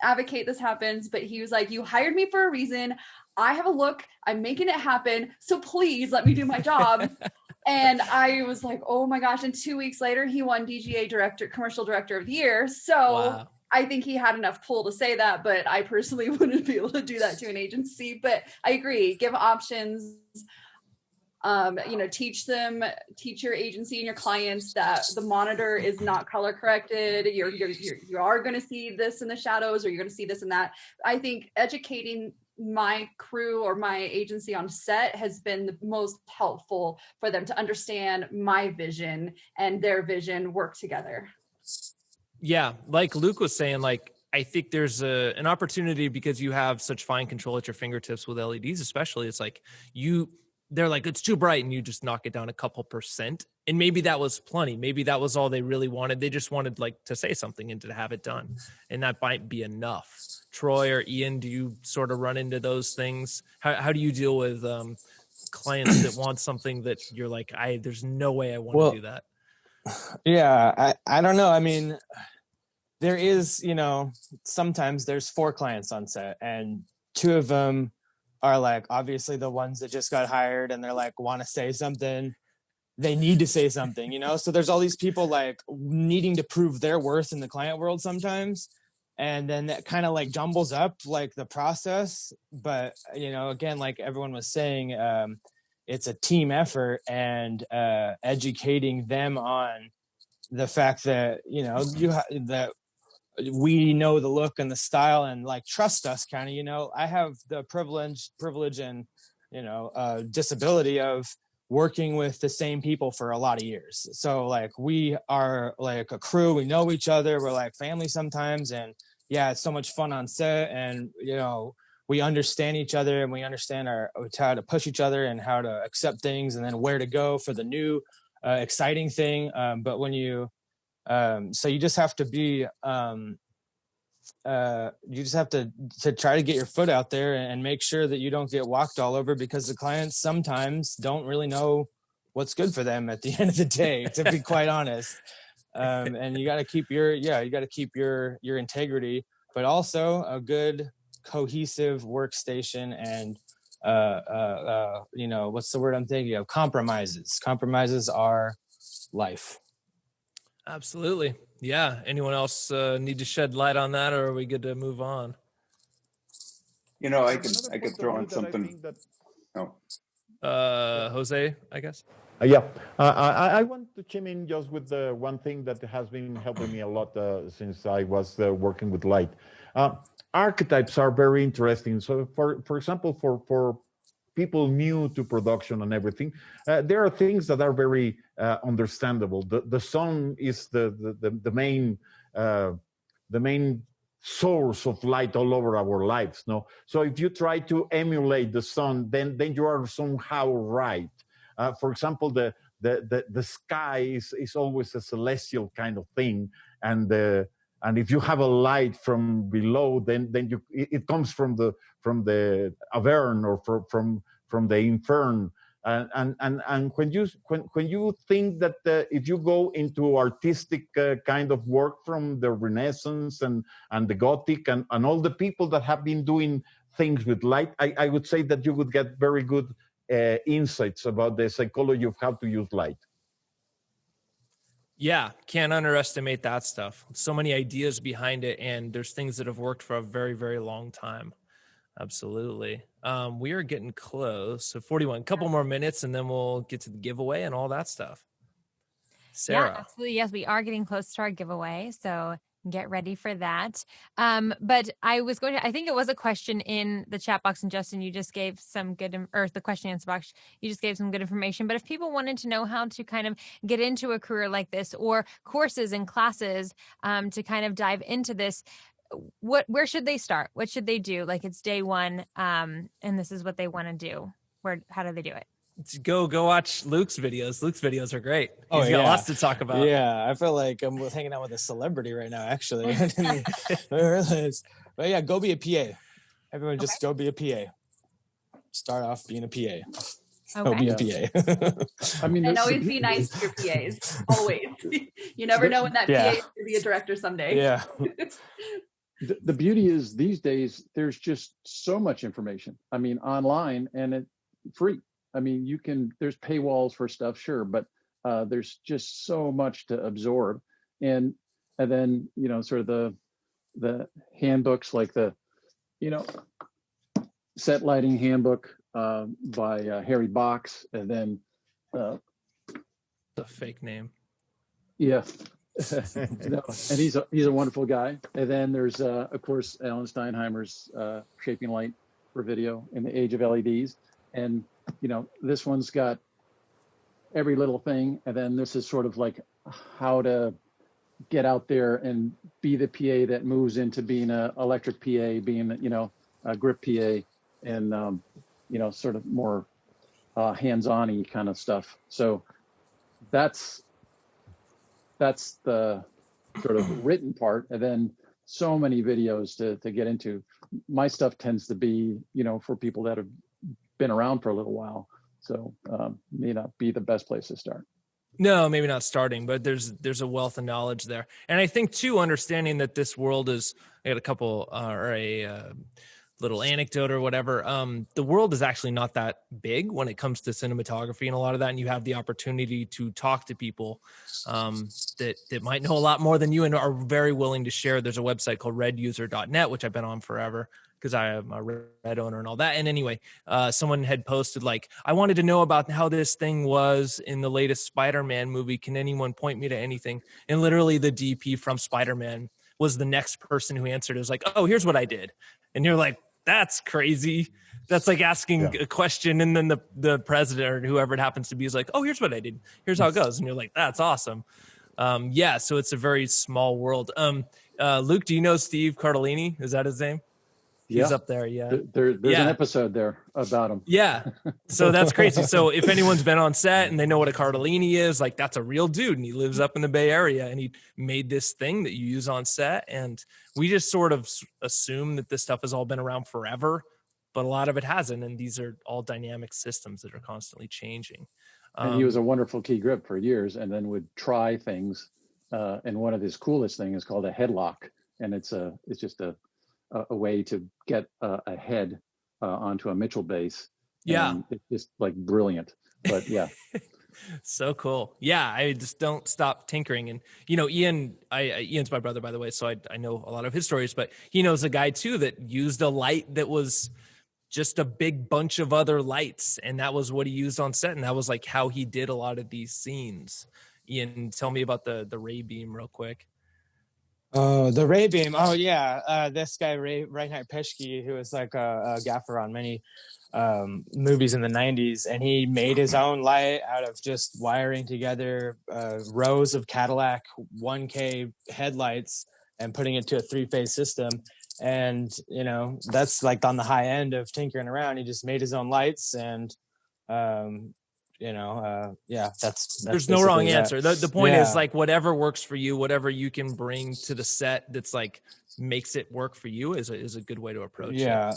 advocate this happens, but he was like, "You hired me for a reason. I have a look, I'm making it happen, so please let me do my job." And I was like, oh my gosh. And 2 weeks later, he won DGA Commercial Director of the Year. So wow. I think he had enough pull to say that, but I personally wouldn't be able to do that to an agency. But I agree, give options, teach your agency and your clients that the monitor is not color corrected. You are going to see this in the shadows, or you're going to see this and that. I think educating my crew or my agency on set has been the most helpful for them to understand my vision and their vision work together. Yeah, like Luke was saying, like, I think there's an opportunity because you have such fine control at your fingertips with LEDs, especially. It's like they're like, it's too bright, and you just knock it down a couple %. And maybe that was plenty. Maybe that was all they really wanted. They just wanted like to say something and to have it done. And that might be enough. Troy or Ian, do you sort of run into those things? How do you deal with clients that want something that you're like, there's no way I want to do that? Yeah, I don't know. I mean, there is, sometimes there's 4 clients on set, and 2 of them are like obviously the ones that just got hired, and they're like want to say something. They need to say something, So there's all these people like needing to prove their worth in the client world sometimes. And then that kind of like jumbles up like the process. But, again, like everyone was saying, it's a team effort, and educating them on the fact that, that we know the look and the style, and like trust us kind of, I have the privilege and, disability of working with the same people for a lot of years. So like we are like a crew, we know each other, we're like family sometimes, and yeah, it's so much fun on set, and we understand each other, and we understand how to push each other and how to accept things, and then where to go for the new exciting thing. But when so you just have to be you just have to try to get your foot out there and make sure that you don't get walked all over, because the clients sometimes don't really know what's good for them at the end of the day, to be quite honest. And you got to keep your integrity, but also a good cohesive workstation, and what's the word I'm thinking of? Compromises are life. Absolutely. Yeah. Anyone else need to shed light on that, or are we good to move on? I could throw in something. Jose, I guess. Yeah, I want to chime in just with the one thing that has been helping me a lot since I was working with light. Archetypes are very interesting. So, for example, for people new to production and everything, there are things that are very understandable. The sun is the main source of light all over our lives. No, so if you try to emulate the sun, then you are somehow right. For example, the sky is always a celestial kind of thing, and if you have a light from below, then it comes from the Avern or from the Infern, and when you think that if you go into artistic kind of work from the Renaissance and the Gothic and all the people that have been doing things with light, I would say that you would get very good insights about the psychology of how to use light. Yeah, can't underestimate that stuff. So many ideas behind it, and there's things that have worked for a very, very long time. Absolutely. We are getting close. So 41, couple more minutes, and then we'll get to the giveaway and all that stuff. Sarah. Yeah, absolutely. Yes, we are getting close to our giveaway. So get ready for that. But I think it was a question in the chat box, and Justin, you just gave some good, or the question answer box, you just gave some good information. But if people wanted to know how to kind of get into a career like this, or courses and classes to kind of dive into this, where should they start? What should they do? Like, it's day one, and this is what they want to do. How do they do it? Go watch Luke's videos. Luke's videos are great. Oh, He's got lots to talk about. Yeah, I feel like I'm hanging out with a celebrity right now, actually. I didn't realize. But yeah, go be a PA. Everyone just go be a PA. Start off being a PA. Go be a PA. I mean, and always be nice to your PAs. Always. You never know when that PA is going to be a director someday. Yeah. The beauty is these days, there's just so much information. I mean, online, and it's free. I mean, there's paywalls for stuff, sure, but there's just so much to absorb. And then, sort of the handbooks, like the, set lighting handbook by Harry Box, and then the fake name. Yeah. No, and he's a wonderful guy. And then there's of course Alan Steinheimer's Shaping Light for Video in the Age of LEDs. And this one's got every little thing. And then this is sort of like how to get out there and be the PA that moves into being a electric PA, being, a grip PA, and, sort of more hands-on-y kind of stuff. So that's the sort of written part. And then so many videos to get into. My stuff tends to be, for people that have been around for a little while, so may not be the best place to start. No, maybe not starting, but there's a wealth of knowledge there. And I think too, understanding that this world is, I got a couple or a little anecdote or whatever. The world is actually not that big when it comes to cinematography and a lot of that. And you have the opportunity to talk to people that might know a lot more than you and are very willing to share. There's a website called reduser.net, which I've been on forever, because I am a Red owner and all that. And anyway, someone had posted like, I wanted to know about how this thing was in the latest Spider-Man movie. Can anyone point me to anything? And literally the DP from Spider-Man was the next person who answered. It was like, oh, here's what I did. And you're like, that's crazy. That's like asking a question, and then the president or whoever it happens to be is like, oh, here's what I did. Here's how it goes. And you're like, that's awesome. So it's a very small world. Luke, do you know Steve Cardellini? Is that his name? He's up there. Yeah. There's an episode there about him. Yeah. So that's crazy. So if anyone's been on set and they know what a Cardellini is, like, that's a real dude. And he lives up in the Bay Area, and he made this thing that you use on set. And we just sort of assume that this stuff has all been around forever, but a lot of it hasn't. And these are all dynamic systems that are constantly changing. And he was a wonderful key grip for years, and then would try things. And one of his coolest things is called a headlock. And it's just a way to get a head onto a Mitchell base. Yeah. And it's just like brilliant, but yeah. So cool. Yeah. I just don't stop tinkering. And, Ian's my brother, by the way, so I know a lot of his stories, but he knows a guy too that used a light that was just a big bunch of other lights. And that was what he used on set. And that was like how he did a lot of these scenes. Ian, tell me about the ray beam real quick. Oh, the ray beam. Oh yeah. This guy, Reinhard Peschke, who was like a gaffer on many movies in the 90s, and he made his own light out of just wiring together rows of Cadillac 1K headlights and putting it to a 3-phase system. And that's like on the high end of tinkering around. He just made his own lights, and that's there's no wrong answer. The point is, like, whatever works for you, whatever you can bring to the set that's like makes it work for you is a good way to approach it.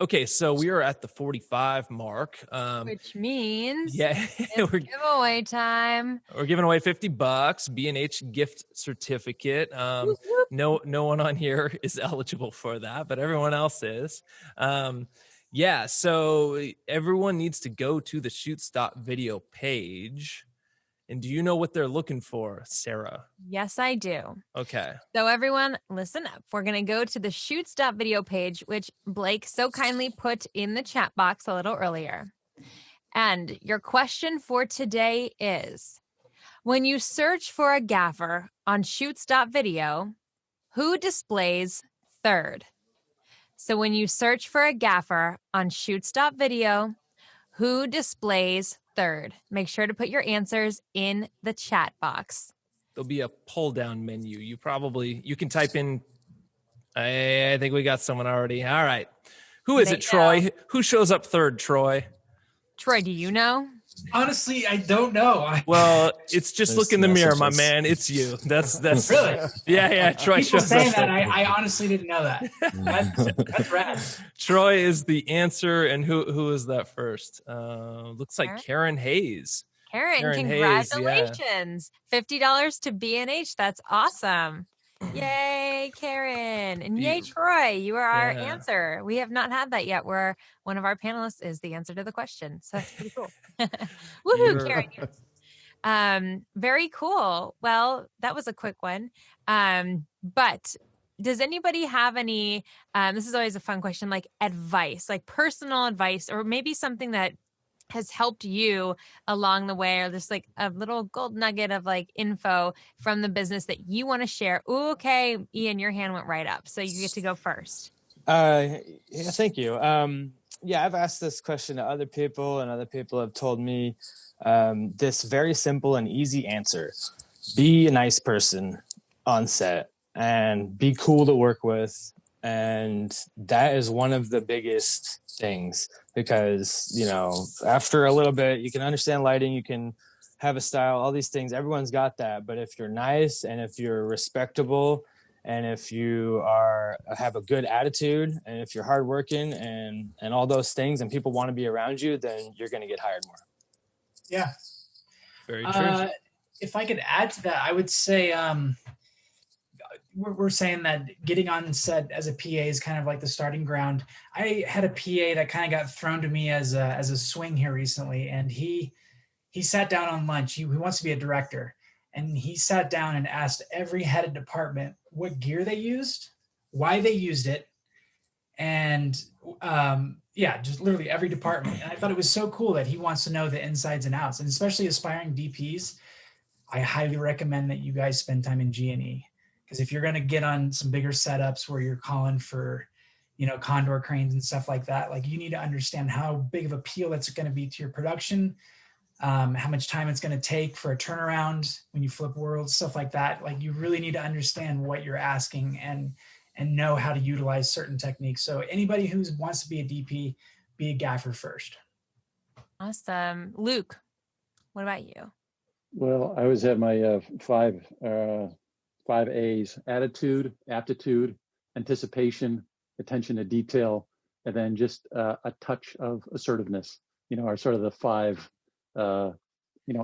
Okay, so we are at the 45 mark, which means we're giveaway time. We're giving away $50 B&H gift certificate. No one on here is eligible for that, but everyone else is. So everyone needs to go to the Shoots.video page And do you know what they're looking for, Sarah? Yes, I do. Okay. So everyone, listen up. We're going to go to the Shoots.video page, which Blake so kindly put in the chat box a little earlier. And your question for today is, when you search for a gaffer on Shoots.video, who displays third? So when you search for a gaffer on Shoots.video, who displays third? Make sure to put your answers in the chat box. There'll be a pull down menu. You can type in, I think we got someone already. All right. Who is it, Troy? Who shows up third, Troy? Troy, do you know? Honestly, I don't know. Well, it's just look in the mirror, my man. It's you. That's really. Yeah. Troy People shows saying up. that I honestly didn't know that. That's rad. Troy is the answer, and who is that first? Looks like Karen Hayes. Karen, congratulations. Hayes, yeah. $50 to B&H. That's awesome. Yay, Karen. And yay, Troy. You are our answer. We have not had that yet, where one of our panelists is the answer to the question. So that's pretty cool. Woohoo, Karen. Very cool. Well, that was a quick one. But does anybody have any, this is always a fun question, like advice, like personal advice, or maybe something that has helped you along the way, or just like a little gold nugget of like info from the business that you want to share? Ooh, okay, Ian, your hand went right up, so you get to go first. Yeah, thank you. Yeah, I've asked this question to other people, and other people have told me this very simple and easy answer: be a nice person on set and be cool to work with. And that is one of the biggest things, because, you know, after a little bit, you can understand lighting, you can have a style, all these things. Everyone's got that. But if you're nice, and if you're respectable, and if you have a good attitude, and if you're hardworking and all those things, and people want to be around you, then you're going to get hired more. Yeah. Very true. If I could add to that, I would say, we're saying that getting on set as a PA is kind of like the starting ground. I had a PA that kind of got thrown to me as a swing here recently, and he sat down on lunch. He wants to be a director, and he sat down and asked every head of department what gear they used, why they used it, and just literally every department. And I thought it was so cool that he wants to know the insides and outs, and especially aspiring DPs. I highly recommend that you guys spend time in G&E. Because if you're going to get on some bigger setups where you're calling for, you know, condor cranes and stuff like that, like, you need to understand how big of a appeal that's going to be to your production, how much time it's going to take for a turnaround when you flip worlds, stuff like that. Like, you really need to understand what you're asking and know how to utilize certain techniques. So anybody who wants to be a DP, be a gaffer first. Awesome. Luke, what about you? Well, I always have my five A's: attitude, aptitude, anticipation, attention to detail, and then just a touch of assertiveness, you know, are sort of the five,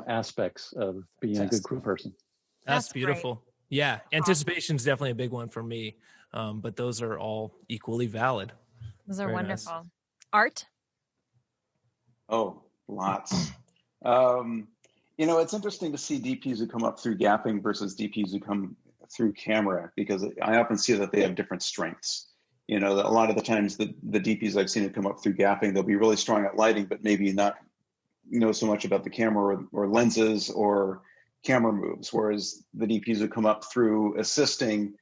aspects of being a good crew person. That's beautiful. Great. Yeah. Anticipation is definitely a big one for me. But those are all equally valid. Those are wonderful. Nice. Art? Oh, lots. It's interesting to see DPs who come up through gapping versus DPs who come through camera, because I often see that they have different strengths. You know, a lot of the times the DPs I've seen who come up through gapping, they'll be really strong at lighting, but maybe not know so much about the camera or lenses or camera moves. Whereas the DPs who come up through assisting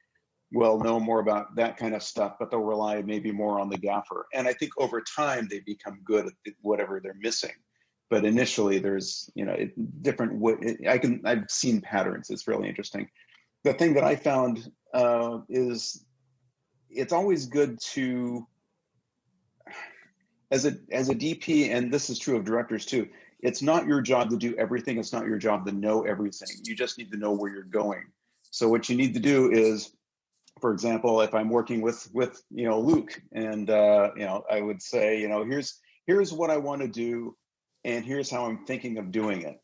will know more about that kind of stuff, but they'll rely maybe more on the gaffer. And I think over time they become good at whatever they're missing. But initially there's, I've seen patterns. It's really interesting. The thing that I found is it's always good to, as a DP, and this is true of directors too, it's not your job to do everything. It's not your job to know everything. You just need to know where you're going. So what you need to do is, for example, if I'm working with Luke, and I would say, here's what I want to do, and here's how I'm thinking of doing it.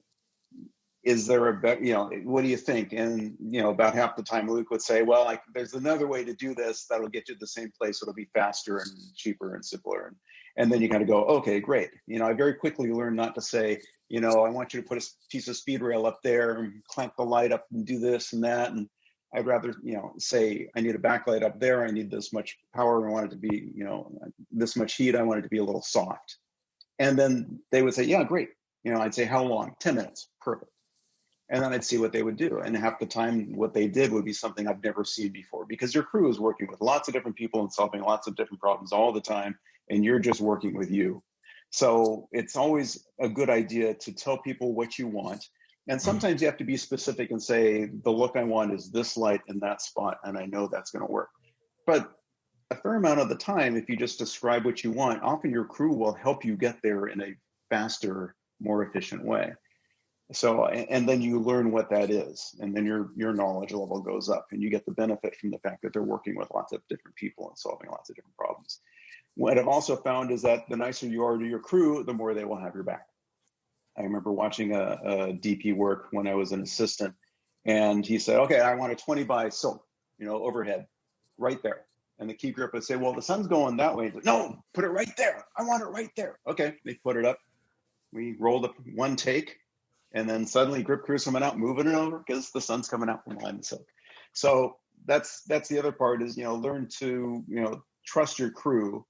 Is there a better, what do you think? And about half the time Luke would say, well, there's another way to do this that'll get you to the same place. It'll be faster and cheaper and simpler. And then you kind of go, okay, great. I very quickly learned not to say, I want you to put a piece of speed rail up there and clamp the light up and do this and that. And I'd rather, say I need a backlight up there. I need this much power. I want it to be, this much heat. I want it to be a little soft. And then they would say, yeah, great. I'd say, how long? 10 minutes. Perfect. And then I'd see what they would do. And half the time, what they did would be something I've never seen before, because your crew is working with lots of different people and solving lots of different problems all the time. And you're just working with you. So it's always a good idea to tell people what you want. And sometimes you have to be specific and say, the look I want is this light in that spot, and I know that's going to work. But a fair amount of the time, if you just describe what you want, often your crew will help you get there in a faster, more efficient way. So, and then you learn what that is, and then your knowledge level goes up, and you get the benefit from the fact that they're working with lots of different people and solving lots of different problems. What I've also found is that the nicer you are to your crew, the more they will have your back. I remember watching a DP work when I was an assistant, and he said, okay, I want a 20 by silk, overhead, right there. And the key grip would say, well, the sun's going that way. Said, no, put it right there. I want it right there. Okay, they put it up. We rolled up one take, and then suddenly grip crew's coming out, moving it over because the sun's coming out from behind the silk. So that's the other part is, learn to, trust your crew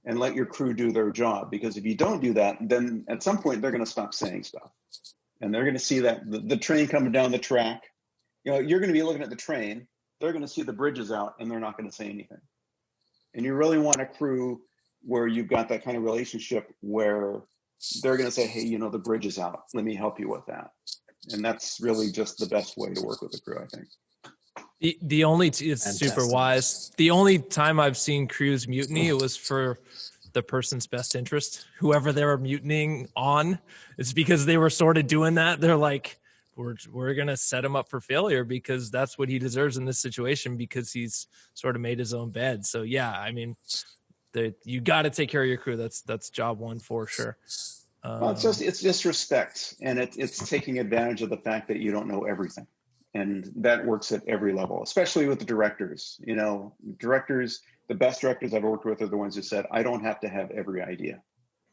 and let your crew do their job. Because if you don't do that, then at some point they're going to stop saying stuff. And they're going to see that the train coming down the track, you're going to be looking at the train, they're going to see the bridges out, and they're not going to say anything. And you really want a crew where you've got that kind of relationship where they're going to say, hey, the bridge is out. Let me help you with that. And that's really just the best way to work with the crew, I think. The only it's super wise. The only time I've seen crews mutiny, it was for the person's best interest. Whoever they were mutinying on, it's because they were sort of doing that. They're like, we're gonna set him up for failure because that's what he deserves in this situation because he's sort of made his own bed. So yeah, I mean, you got to take care of your crew. That's job one for sure. Well, it's just respect, and it's taking advantage of the fact that you don't know everything. And that works at every level, especially with the directors. Directors, the best directors I've worked with are the ones who said, I don't have to have every idea.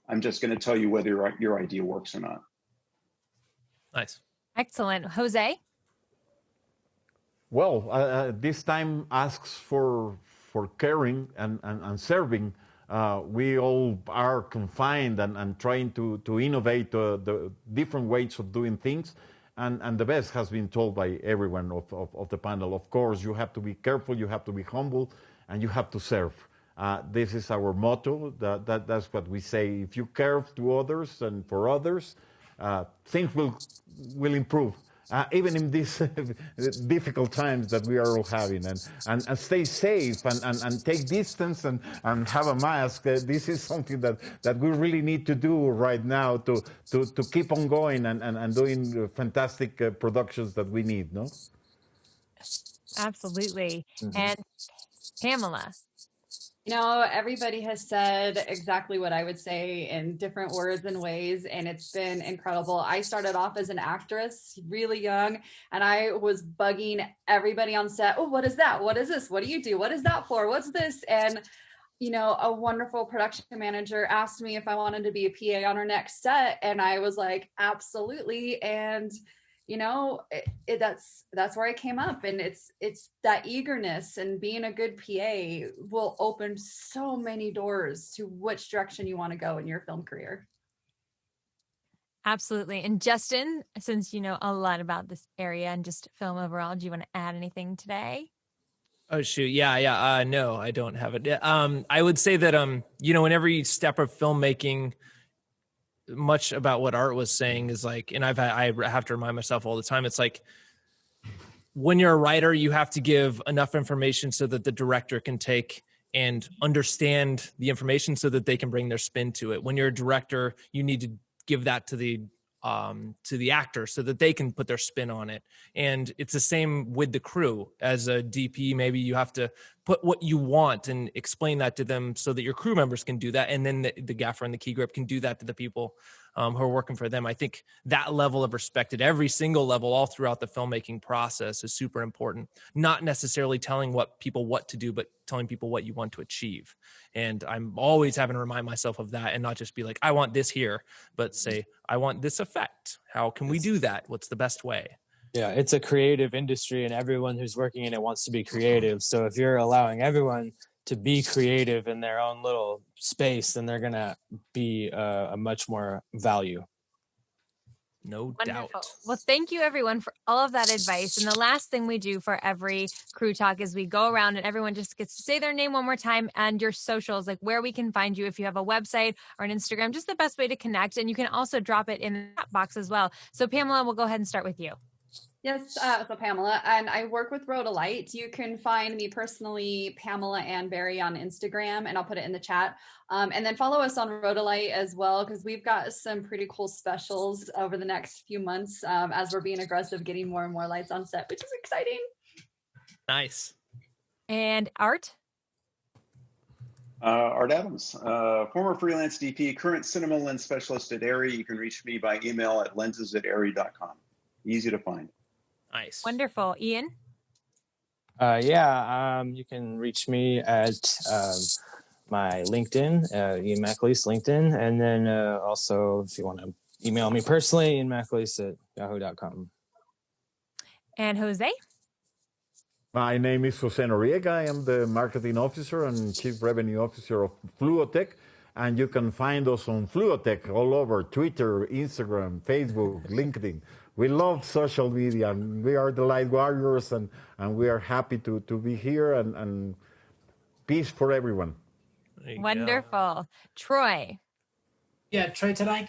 I'm just going to tell you whether your idea works or not. Nice. Excellent. Jose? Well, this time asks for caring and serving. We all are confined and trying to innovate the different ways of doing things. And the best has been told by everyone of the panel. Of course, you have to be careful, you have to be humble, and you have to serve. This is our motto. That's what we say. If you care to others and for others, things will improve. Even in these difficult times that we are all having, and stay safe and take distance and have a mask. This is something that we really need to do right now to keep on going and doing fantastic productions that we need, no? Absolutely. Mm-hmm. And Pamela? Everybody has said exactly what I would say in different words and ways, and it's been incredible. I started off as an actress really young, and I was bugging everybody on set. Oh, what is that? What is this? What do you do? What is that for? What's this? And, a wonderful production manager asked me if I wanted to be a PA on her next set, and I was like, absolutely. And that's where I came up, and it's that eagerness, and being a good PA will open so many doors to which direction you want to go in your film career. Absolutely. And Justin, since you know a lot about this area and just film overall, do you want to add anything today? Oh, shoot. Yeah. No, I don't have it. I would say that, in every step of filmmaking, much about what Art was saying is like, and I have to remind myself all the time. It's like, when you're a writer, you have to give enough information so that the director can take and understand the information so that they can bring their spin to it. When you're a director, you need to give that to the actor so that they can put their spin on it. And it's the same with the crew. As a DP, maybe you have to put what you want and explain that to them so that your crew members can do that. And then the gaffer and the key grip can do that to the people who are working for them. I think that level of respect at every single level, all throughout the filmmaking process, is super important. Not necessarily telling people what to do, but telling people what you want to achieve. And I'm always having to remind myself of that, and not just be like, I want this here, but say, I want this effect. How can we do that? What's the best way? Yeah, it's a creative industry, and everyone who's working in it wants to be creative. So if you're allowing everyone to be creative in their own little space, then they're going to be a much more value. No Wonderful. doubt. Well, thank you everyone for all of that advice. And the last thing we do for every crew talk is we go around and everyone just gets to say their name one more time and your socials, like where we can find you. If you have a website or an Instagram, just the best way to connect. And you can also drop it in the chat box as well. So Pamela, we'll go ahead and start with you. Yes, so Pamela, and I work with Rhodolite. You can find me personally, Pamela and Barry, on Instagram, and I'll put it in the chat. And then follow us on Rhodolite as well, because we've got some pretty cool specials over the next few months as we're being aggressive, getting more and more lights on set, which is exciting. Nice. And Art? Art Adams, former freelance DP, current cinema lens specialist at ARRI. You can reach me by email at lenses@arri.com. Easy to find. Nice. Wonderful. Ian? You can reach me at my LinkedIn, Ian McAleese LinkedIn. And then also, if you want to email me personally, Ian McAleese at yahoo.com. And Jose? My name is Jose Noriega. I am the marketing officer and chief revenue officer of Fluotech. And you can find us on Fluotech all over Twitter, Instagram, Facebook, LinkedIn. We love social media, and we are the light warriors, and we are happy to be here, and peace for everyone. Wonderful. Troy? Yeah, Troy Tenike.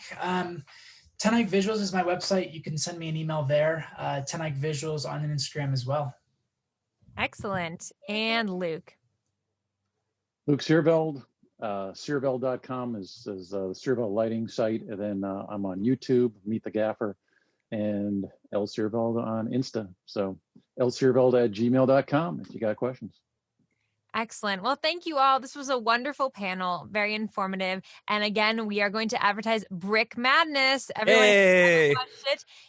Tenike Visuals is my website. You can send me an email there. Tenike Visuals on Instagram as well. Excellent. And Luke? Luke Searveld. Searveld.com is the Searveld lighting site. And then I'm on YouTube, Meet the Gaffer, and L Searveld on Insta. So lsearveld@gmail.com if you got questions. Excellent. Well, thank you all. This was a wonderful panel, very informative. And again, we are going to advertise Brick Madness. Everyone, Hey.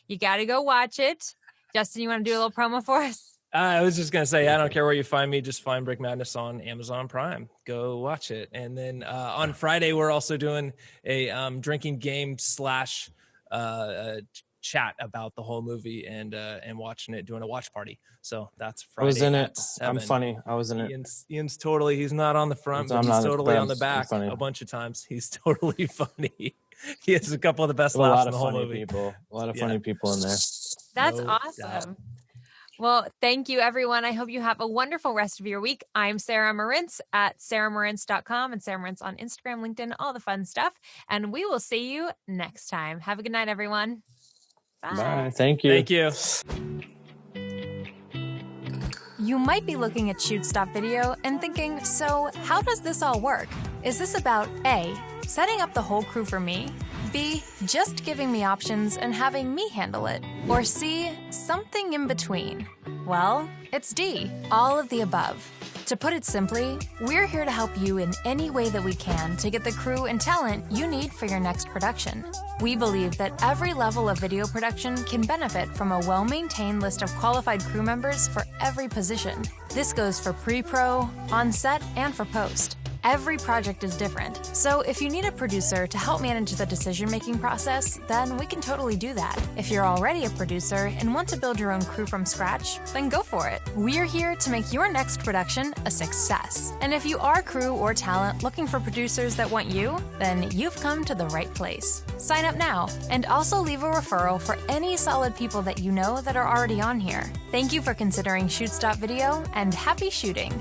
You got to go watch it. Justin, you want to do a little promo for us? I was just going to say, I don't care where you find me, just find Brick Madness on Amazon Prime. Go watch it. And then on Friday, we're also doing a drinking game / chat about the whole movie and watching it, doing a watch party. So that's Friday. I was in it. 7. I'm funny. I was in it. Ian's totally, he's not on the front, but he's totally on the back a bunch of times. He's totally funny. He has a couple of the best laughs in the whole movie. A lot of funny people in there. That's awesome. Well, thank you, everyone. I hope you have a wonderful rest of your week. I'm Sarah Marintz at sarahmarintz.com and Sarah Marintz on Instagram, LinkedIn, all the fun stuff. And we will see you next time. Have a good night, everyone. Bye. Bye. Thank you. Thank you. You might be looking at Shoots.video and thinking, so how does this all work? Is this about A, setting up the whole crew for me? B, just giving me options and having me handle it? Or C, something in between? Well, it's D, all of the above. To put it simply, we're here to help you in any way that we can to get the crew and talent you need for your next production. We believe that every level of video production can benefit from a well-maintained list of qualified crew members for every position. This goes for pre-pro, on-set, and for post. Every project is different, so if you need a producer to help manage the decision-making process, then we can totally do that. If you're already a producer and want to build your own crew from scratch, then go for it. We're here to make your next production a success. And if you are crew or talent looking for producers that want you, then you've come to the right place. Sign up now, and also leave a referral for any solid people that you know that are already on here. Thank you for considering Shoots.video, and happy shooting.